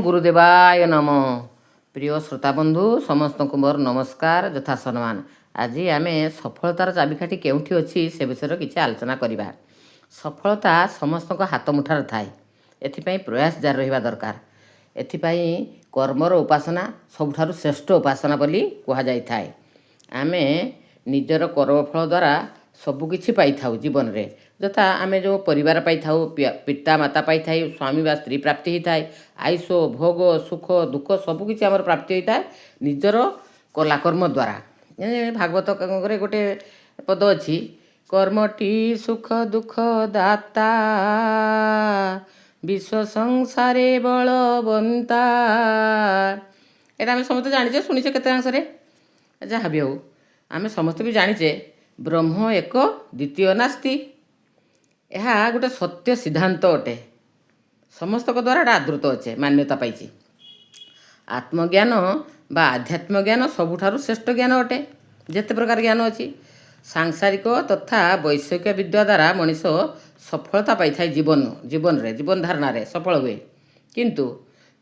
गुरुदेवाय नम। प्रिय श्रोता बंधु समस्त को मोर नमस्कार यथा सम्मान। आज आम सफलतार चाबिकाठी केउठी अच्छी से विषय किसी आलोचना करवा। सफलता समस्त हाथ मुठार थाए, एथिपाई प्रयास जारी रहिबा दरकार। एथिपाई कर्मर उपासना सबुठारु श्रेष्ठ उपासना बोली कहा जाई थाए। आमे निजर कर्मफल द्वारा सबुकिछि पाई थाउ जीवन रे। यथा आम जो परिवार पाई थाउ, पिता माता पाई थाई, स्वामी बा स्त्री प्राप्ति होता है, आयुष भोग सुख दुख सबकिछि आमर प्राप्ति होता है निजर कलाकर्म द्वारा। भागवत गोटे पद अच्छी, कर्मटी सुख दुख दाता विश्व संसारे बलवंता। यहाँ आम समस्त जाने शुणीचे केते अंशरे जहाँ भी हो आम समस्त भी जाने ब्रह्म एक द्वितीय नास्ति। यह गोटे सत्य सिद्धांत अटे, समस्त द्वारा एटा आदृत अच्छे मान्यता पाई। आत्मज्ञान बा आध्यात्म ज्ञान सबुठारु श्रेष्ठ ज्ञान अटे। जेते प्रकार ज्ञान अच्छी सांसारिक तथा वैषयिक विद्या द्वारा मनीष सफलता पाई थाए जीवन धारणा रे सफल हुए, किंतु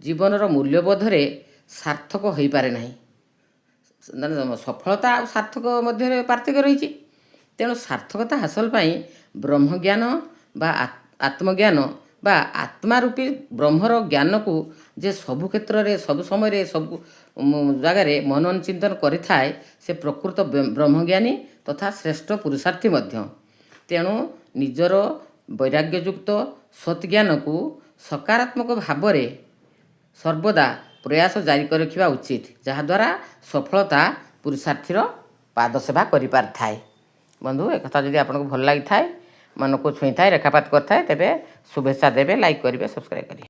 जीवनर मूल्यबोध रे सार्थक हो पारे नहीं। सफलता और सार्थक मध्य पार्थक्य रही। तेणु सार्थकता हासिल पाई ब्रह्मज्ञान बा आत्मज्ञान बा आत्मा रूपी ब्रह्मर ज्ञान को जे सबु क्षेत्र में सब समय सब जगार मनन चिंतन करिथाए से प्रकृत ब्रह्मज्ञानी तथा श्रेष्ठ पुरुषार्थी मध्य। तेणु निजर वैराग्ययुक्त सत्ज्ञान को सकारात्मक भाव में सर्वदा प्रयास जारी कर रखा उचित, जहाद्वारा सफलता पुरुषार्थीर पाद सेवा करि पार थाए। बंधु एक कथा जदि आपको भल लगी थाए, मन को छुई थाए, रेखापात कर थाए, तेबे शुभेच्छा देवे, लाइक करेंगे, सब्सक्राइब करेंगे।